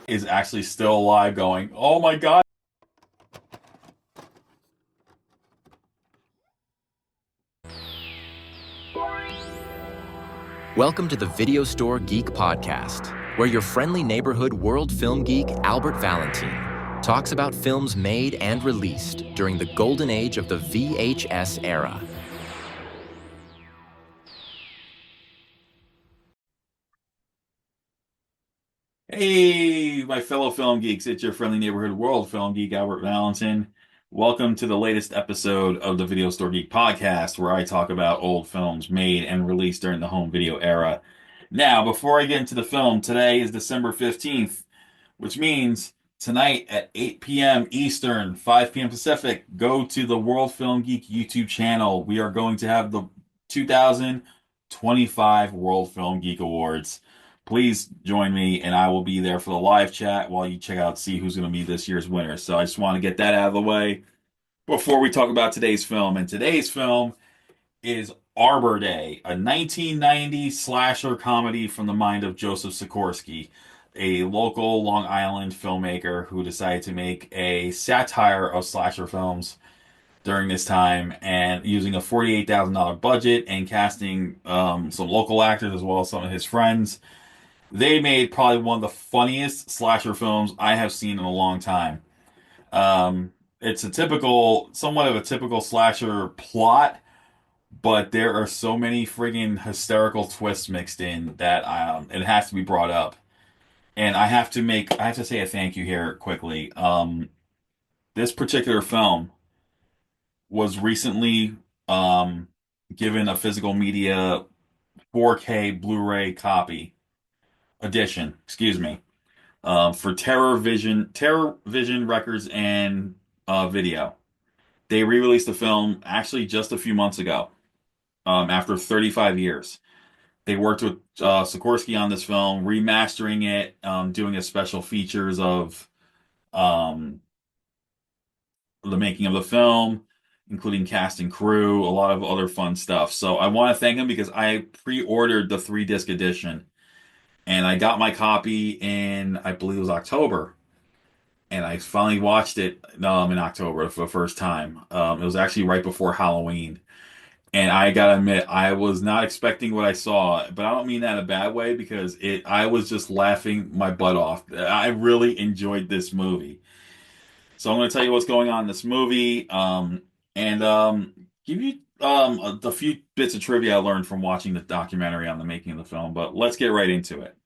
is actually still alive going, oh my God. Welcome to the Video Store Geek Podcast, where your friendly neighborhood world film geek Albert Valentine talks about films made and released during the golden age of the VHS era. Hey, my fellow film geeks, it's your friendly neighborhood world film geek, Albert Valentin. Welcome to the latest episode of the Video Store Geek Podcast, where I talk about old films made and released during the home video era. Now, before I get into the film, today is December 15th, which means tonight at 8 p.m. Eastern, 5 p.m. Pacific, go to the World Film Geek YouTube channel. We are going to have the 2025 World Film Geek Awards. Please join me, and I will be there for the live chat while you check out, see who's going to be this year's winner. So I just want to get that out of the way before we talk about today's film. And today's film is Arbor Day, a 1990 slasher comedy from the mind of Joseph Sikorski, a local Long Island filmmaker who decided to make a satire of slasher films during this time, and using a $48,000 budget and casting some local actors as well as some of his friends. They made probably one of the funniest slasher films I have seen in a long time. It's somewhat of a typical slasher plot, but there are so many friggin' hysterical twists mixed in that it has to be brought up. And I have to say a thank you here quickly. This particular film was recently given a physical media 4K Blu-ray copy edition, excuse me, for Terror Vision Records and Video. They re-released the film actually just a few months ago, after 35 years. They worked with Sikorsky on this film, remastering it, doing a special features of um, the making of the film, including cast and crew, a lot of other fun stuff. So I want to thank him because I pre-ordered the 3-disc edition, and I got my copy in, I believe it was October, and I finally watched it in October for the first time. It was actually right before Halloween. And I gotta admit, I was not expecting what I saw, but I don't mean that in a bad way because I was just laughing my butt off. I really enjoyed this movie. So I'm going to tell you what's going on in this movie, and give you a few bits of trivia I learned from watching the documentary on the making of the film. But let's get right into it.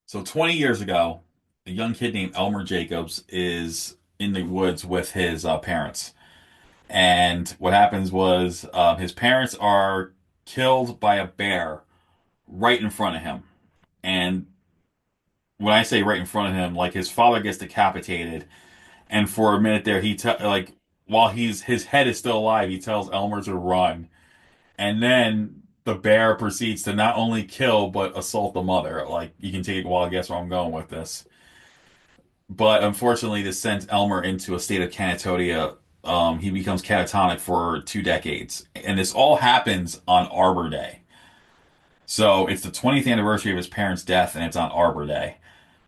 So 20 years ago, a young kid named Elmer Jacobs is in the woods with his parents. And what happens was his parents are killed by a bear right in front of him. And when I say right in front of him, like his father gets decapitated, and for a minute there, like while his head is still alive, he tells Elmer to run, and then the bear proceeds to not only kill but assault the mother. Like you can take a wild guess where I'm going with this. But unfortunately, this sends Elmer into a state of canatonia. He becomes catatonic for 2 decades. And this all happens on Arbor Day. So it's the 20th anniversary of his parents' death, and it's on Arbor Day.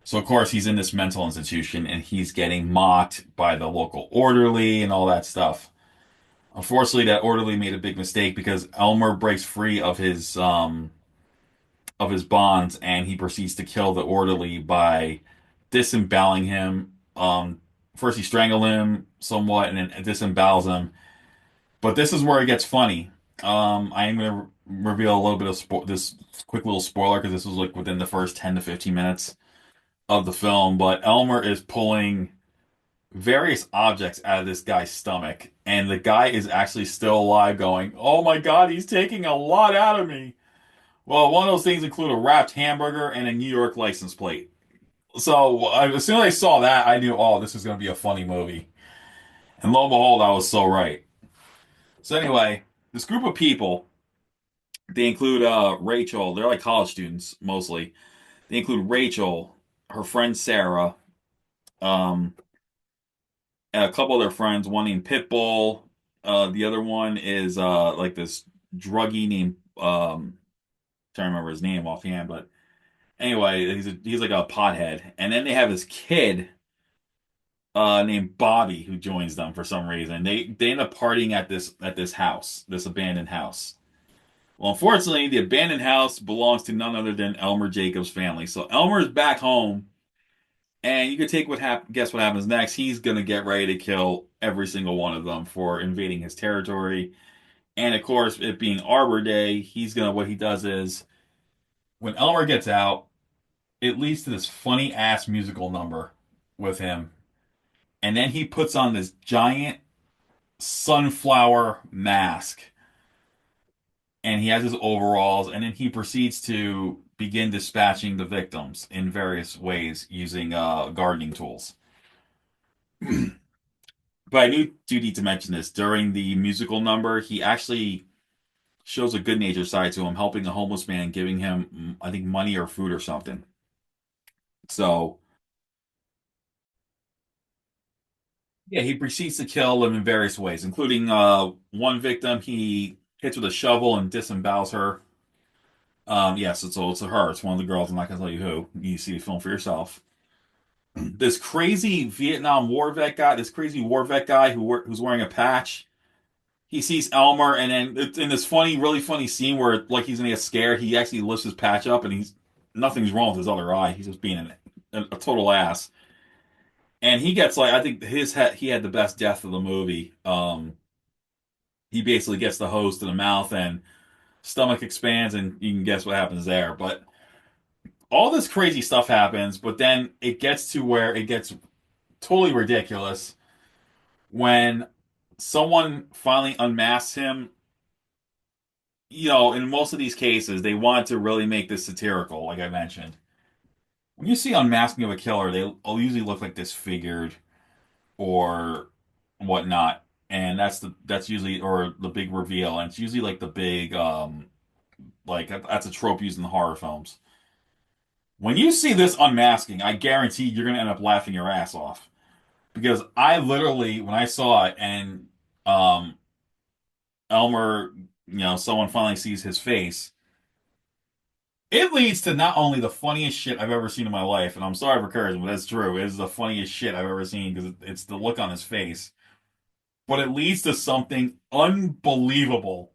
So, of course, he's in this mental institution, and he's getting mocked by the local orderly and all that stuff. Unfortunately, that orderly made a big mistake because Elmer breaks free of his bonds, and he proceeds to kill the orderly by disemboweling him. First he strangled him somewhat, and then disembowels him. But this is where it gets funny. I am going to reveal a little bit of this quick little spoiler because this was like within the first 10 to 15 minutes of the film. But Elmer is pulling various objects out of this guy's stomach, and the guy is actually still alive, going, "Oh my God, he's taking a lot out of me." Well, one of those things include a wrapped hamburger and a New York license plate. So as soon as I saw that, I knew, oh, this is going to be a funny movie. And lo and behold, I was so right. So anyway, this group of people, they include Rachel. They're like college students mostly. They include Rachel, her friend Sarah, um, and a couple of their friends. One named Pitbull. The other one is like this druggie named trying to remember his name offhand, but Anyway, he's like a pothead, and then they have this kid named Bobby who joins them for some reason. They end up partying at this house, this abandoned house. Well, unfortunately, the abandoned house belongs to none other than Elmer Jacobs' family. So Elmer's back home, and you can take guess what happens next. He's gonna get ready to kill every single one of them for invading his territory. And of course, it being Arbor Day, he's gonna what he does is when Elmer gets out, it leads to this funny ass musical number with him. And then he puts on this giant sunflower mask and he has his overalls, and then he proceeds to begin dispatching the victims in various ways using gardening tools. But do need to mention this. During the musical number, he actually shows a good natured side to him, helping a homeless man, giving him, I think, money or food or something. So, yeah, he proceeds to kill them in various ways, including one victim he hits with a shovel and disembowels her. Yes, it's a her. It's one of the girls. I'm not gonna tell you who. You see the film for yourself. This crazy Vietnam War vet guy, this crazy war vet guy who's wearing a patch. He sees Elmer, and then it's in this funny, really funny scene where like he's gonna get scared. He actually lifts his patch up, and he's nothing's wrong with his other eye. He's just being a total ass. And he gets like I think he had the best death of the movie. He basically gets the hose to the mouth and stomach expands, and you can guess what happens there. But all this crazy stuff happens, but then it gets to where it gets totally ridiculous when someone finally unmasks him. You know, in most of these cases, they want to really make this satirical, like I mentioned. When you see unmasking of a killer, they'll usually look like disfigured or whatnot, and that's usually or the big reveal, and it's usually like the big like that's a trope used in horror films. When you see this unmasking, I guarantee you're gonna end up laughing your ass off because I literally when I saw it and um Elmer, someone finally sees his face. It leads to not only the funniest shit I've ever seen in my life, and I'm sorry for cursing, but that's true. It is the funniest shit I've ever seen because it's the look on his face. But it leads to something unbelievable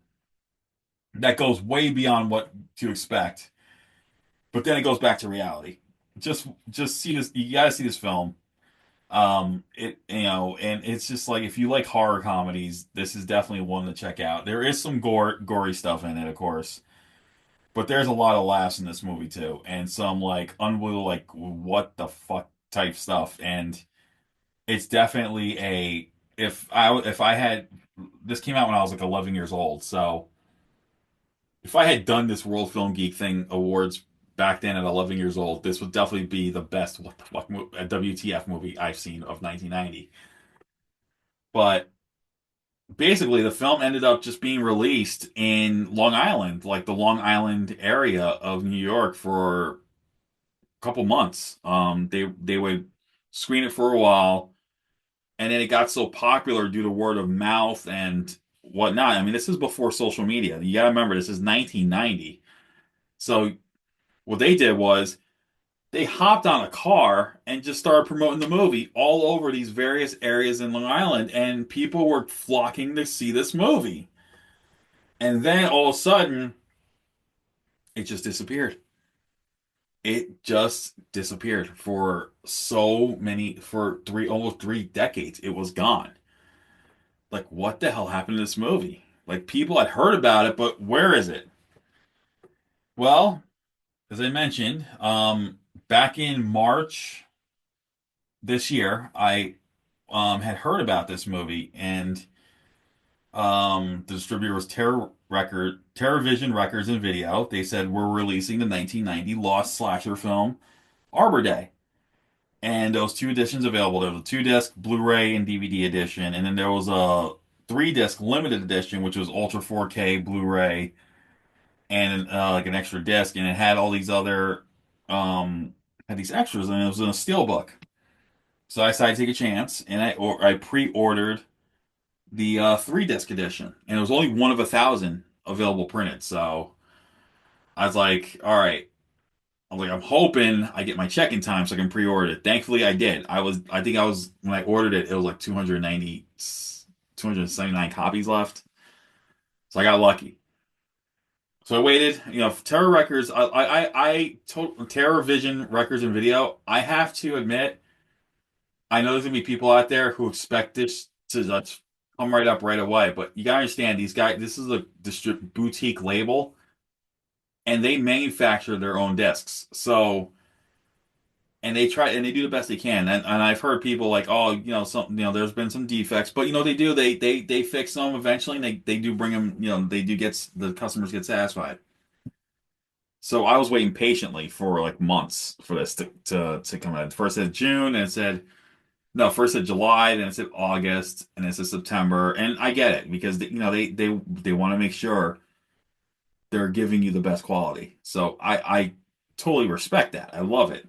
that goes way beyond what to expect. But then it goes back to reality. Just see this. You gotta see this film. And it's just like if you like horror comedies, this is definitely one to check out. There is some gory stuff in it, of course. But there's a lot of laughs in this movie too, and some like unbelievable, like what the fuck type stuff. And it's definitely a if I had this came out when I was like 11 years old, so if I had done this World Film Geek thing awards back then at 11 years old, this would definitely be the best what the fuck WTF movie I've seen of 1990. But basically, the film ended up just being released in Long Island, like the Long Island area of New York, for couple months. They would screen it for a while, and then it got so popular due to word of mouth and whatnot. I mean, this is before social media. You gotta remember, this is 1990. So what they did was they hopped on a car and just started promoting the movie all over these various areas in Long Island, and people were flocking to see this movie. And then all of a sudden, it just disappeared. It just disappeared for for almost 3 decades. It was gone. Like, what the hell happened to this movie? Like, people had heard about it, but where is it? Well, as I mentioned, back in March this year, I had heard about this movie, and the distributor was Terror Vision Records and Video. They said we're releasing the 1990 lost slasher film Arbor Day. And those two editions available. There was a 2 disc Blu-ray and DVD edition, and then there was a 3 disc limited edition, which was Ultra 4K Blu-ray and like an extra disc, and it had all these other had these extras, and it was in a steelbook. So I decided to take a chance, and I pre-ordered the 3 disc edition, and it was only one of 1,000 available printed. So I was like, all right. I'm like, I'm hoping I get my check in time so I can pre-order it. Thankfully, I did. I think I was when I ordered it, it was like 279 copies left. So I got lucky. So I waited. Terror Records. I told Terror Vision Records and Video. I have to admit, I know there's gonna be people out there who expect this to just come right up right away, but you gotta understand these guys. This is a boutique label, and they manufacture their own discs. So and they try and they do the best they can. And I've heard people like, oh, there's been some defects, but they do they fix them eventually, and they do bring them. They do get the customers get satisfied. So I was waiting patiently for like months for this to come out. First it said June, and it said no. First it said July, then it said August, and it said September. And I get it because they want to make sure they're giving you the best quality. So I totally respect that. I love it,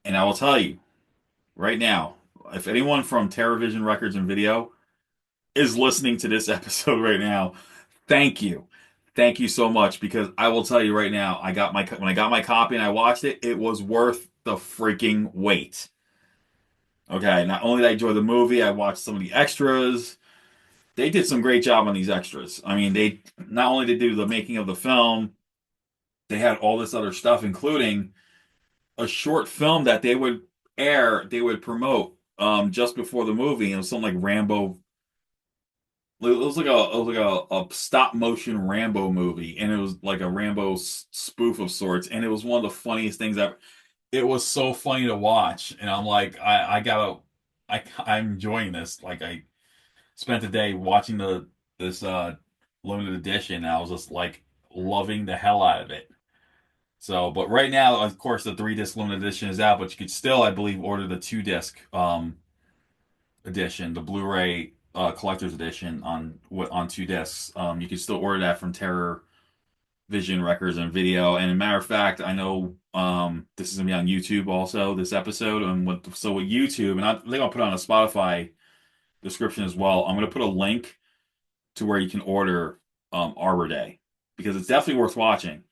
and I will tell you right now, if anyone from TerraVision Records and Video is listening to this episode right now, thank you. Thank you so much because I will tell you right now, when I got my copy and I watched it, it was worth the freaking wait. Okay, not only did I enjoy the movie, I watched some of the extras. They did some great job on these extras. I mean, they not only did they do the making of the film, they had all this other stuff, including a short film that they would promote just before the movie. It was something like Rambo. It was like a stop motion Rambo movie, and it was like a Rambo spoof of sorts, and it was one of the funniest things ever. It was so funny to watch, and I'm like, I'm enjoying this. Like I spent the day watching this limited edition, and I was just like loving the hell out of it. So, but right now, of course, the 3 disc limited edition is out, but you could still, I believe, order the 2 disc edition, the Blu-ray collector's edition on 2 discs. You can still order that from Terror Vision Records and Video. And a matter of fact, I know this is gonna be on YouTube also, this episode. And with YouTube, and I think I'll put it on a Spotify description as well. I'm gonna put a link to where you can order Arbor Day because it's definitely worth watching.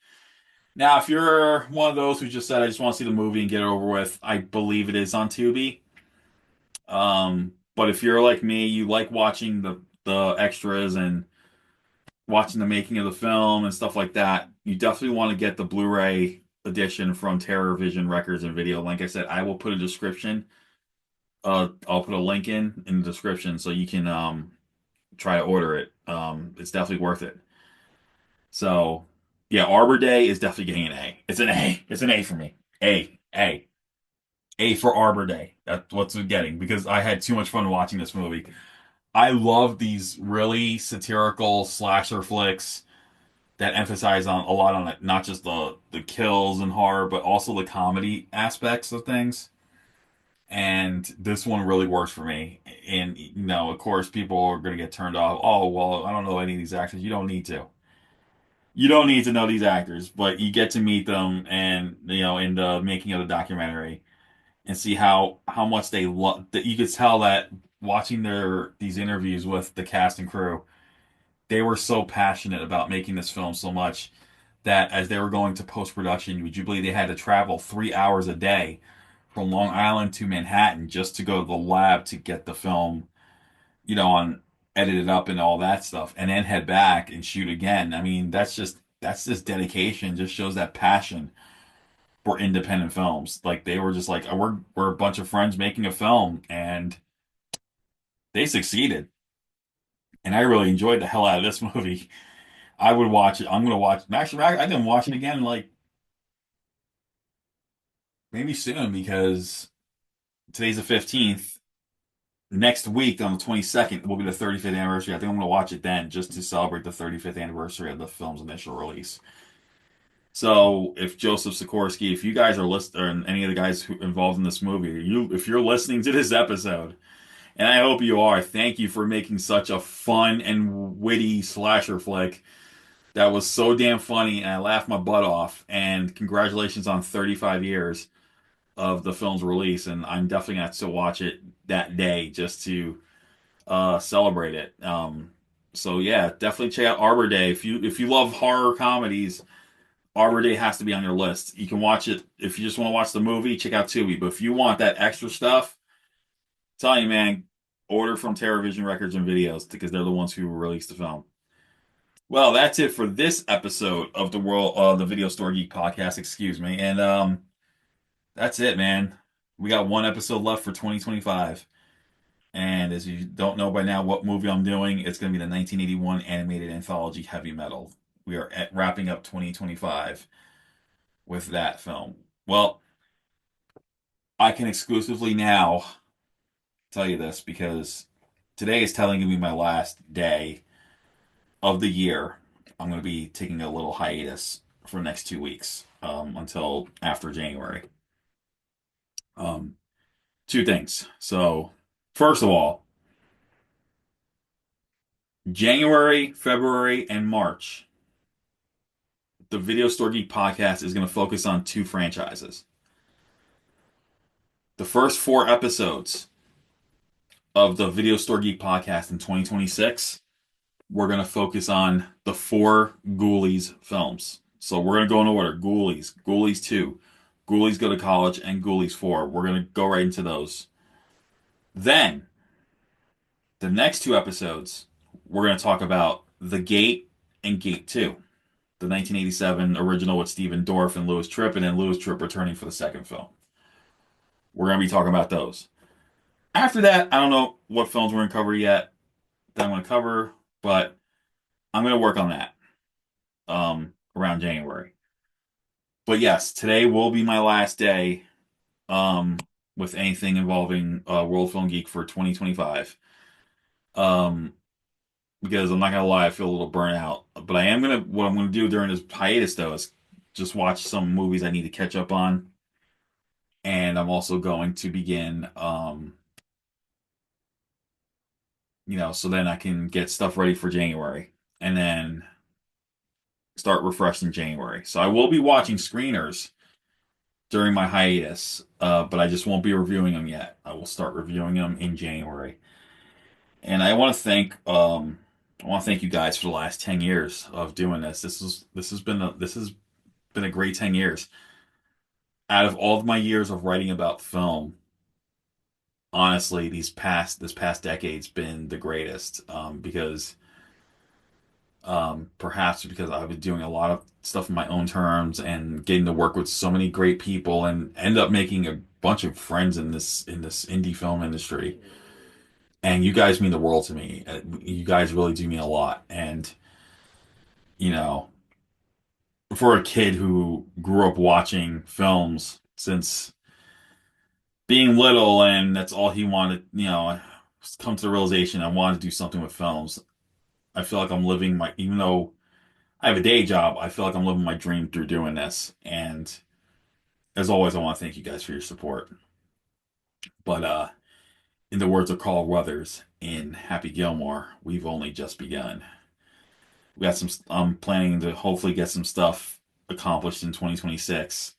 Now, if you're one of those who just said, I just want to see the movie and get it over with, I believe it is on Tubi. But if you're like me, you like watching the extras and watching the making of the film and stuff like that, you definitely want to get the Blu-ray edition from Terror Vision Records and Video. Like I said, I will put a description. I'll put a link in the description so you can try to order it. It's definitely worth it. So yeah, Arbor Day is definitely getting an A. It's an A. It's an A for me. A for Arbor Day. That's what's we're getting because I had too much fun watching this movie. I love these really satirical slasher flicks that emphasize on a lot on it, not just the kills and horror, but also the comedy aspects of things. And this one really works for me. And of course, people are going to get turned off. Oh, well, I don't know any of these actors. You don't need to. You don't need to know these actors, but you get to meet them, and in the making of the documentary, and see how much they love. That you could tell that watching these interviews with the cast and crew, they were so passionate about making this film so much that as they were going to post production, would you believe they had to travel 3 hours a day from Long Island to Manhattan just to go to the lab to get the film, on edited up and all that stuff, and then head back and shoot again. I mean, that's just dedication. Just shows that passion for independent films. Like they were just like, we're a bunch of friends making a film, and they succeeded. And I really enjoyed the hell out of this movie. I would watch it. I'm gonna watch. Actually, I can watch it again, like maybe soon because today's the 15th. Next week on the 22nd will be the 35th anniversary. I think I'm gonna watch it then just to celebrate the 35th anniversary of the film's initial release. So if Joseph Sikorski, if you guys are listening, or any of the guys who involved in this movie, if you're listening to this episode, and I hope you are, thank you for making such a fun and witty slasher flick that was so damn funny, and I laughed my butt off. And congratulations on 35 years of the film's release, and I'm definitely gonna have to watch it that day just to celebrate it. So yeah, definitely check out Arbor Day if you love horror comedies. Arbor Day has to be on your list. You can watch it if you just want to watch the movie. Check out Tubi. But if you want that extra stuff, I'm telling you, man, order from TerraVision Records and Videos because they're the ones who released the film. Well, that's it for this episode of the Video Store Geek Podcast. Excuse me, and that's it, man. We got one episode left for 2025. And as you don't know by now what movie I'm doing, it's going to be the 1981 animated anthology Heavy Metal. We are wrapping up 2025 with that film. Well, I can exclusively now tell you this because today is telling me my last day of the year. I'm going to be taking a little hiatus for the next 2 weeks until after January. Um, Two things. So, first of all, January, February, and March, the Video Store Geek podcast is going to focus on two franchises. The first 4 episodes of the Video Store Geek podcast in 2026, we're going to focus on the 4 Ghoulies films. So we're going to go in order. Ghoulies, Ghoulies 2, Ghoulies Go to College, and Ghoulies 4. We're going to go right into those. Then, the next 2 episodes, we're going to talk about The Gate and Gate 2. The 1987 original with Stephen Dorff and Louis Tripp, and then Louis Tripp returning for the second film. We're going to be talking about those. After that, I don't know what films we're going to cover yet that I'm going to cover, but I'm going to work on that around January. But yes, today will be my last day with anything involving World Film Geek for 2025. Because I'm not gonna lie, I feel a little burnt out. But what I'm gonna do during this hiatus though is just watch some movies I need to catch up on. And I'm also going to begin so then I can get stuff ready for January and then start refreshing January. So I will be watching screeners during my hiatus, but I just won't be reviewing them yet. I will start reviewing them in January. And I want to thank you guys for the last 10 years of doing this. This has been a great 10 years. Out of all of my years of writing about film, honestly, this past decade's been the greatest because perhaps because I've been doing a lot of stuff in my own terms and getting to work with so many great people and end up making a bunch of friends in this indie film industry. And you guys mean the world to me. You guys really do mean a lot. And you know, for a kid who grew up watching films since being little and that's all he wanted, come to the realization I wanted to do something with films. I feel like I'm living even though I have a day job, I feel like I'm living my dream through doing this. And as always, I want to thank you guys for your support. But in the words of Carl Weathers in Happy Gilmore, we've only just begun. I'm planning to hopefully get some stuff accomplished in 2026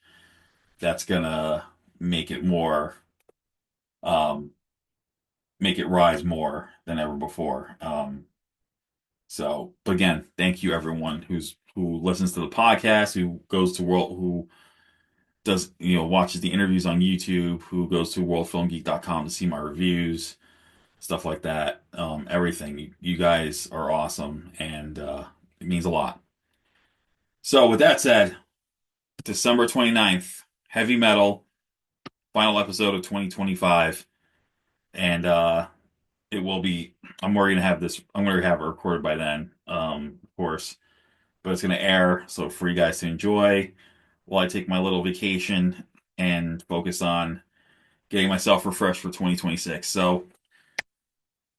that's gonna make it more um make it rise more than ever before. But again, thank you everyone who listens to the podcast, who goes to world who does watches the interviews on YouTube, who goes to worldfilmgeek.com to see my reviews, stuff like that. Everything. You guys are awesome and it means a lot. So with that said, December 29th, Heavy Metal, final episode of 2025. And it will be I'm going to have it recorded by then, of course. But it's gonna air so for you guys to enjoy while I take my little vacation and focus on getting myself refreshed for 2026. So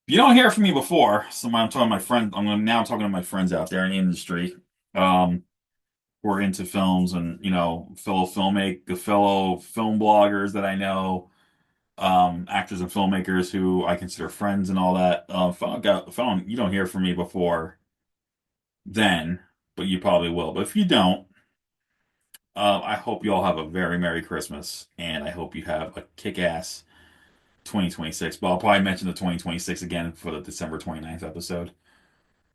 if you don't hear from me before, I'm talking to my friend. Now talking to my friends out there in the industry. Who are into films and fellow film bloggers that I know, actors and filmmakers who I consider friends and all that. If you don't hear from me before then, but you probably will. But if you don't, I hope you all have a very Merry Christmas, and I hope you have a kick-ass 2026. But I'll probably mention the 2026 again for the December 29th episode.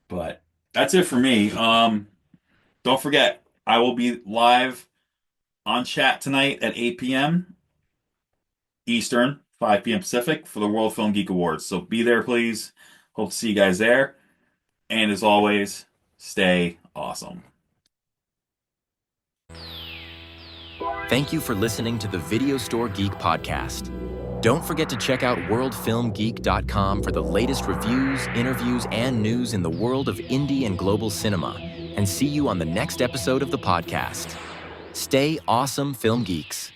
But that's it for me. Don't forget, I will be live on chat tonight at 8 p.m. Eastern, 5 p.m. Pacific for the World Film Geek Awards. So be there, please. Hope to see you guys there. And as always, stay awesome. Thank you for listening to the Video Store Geek Podcast. Don't forget to check out worldfilmgeek.com for the latest reviews, interviews, and news in the world of indie and global cinema. And see you on the next episode of the podcast. Stay awesome, film geeks.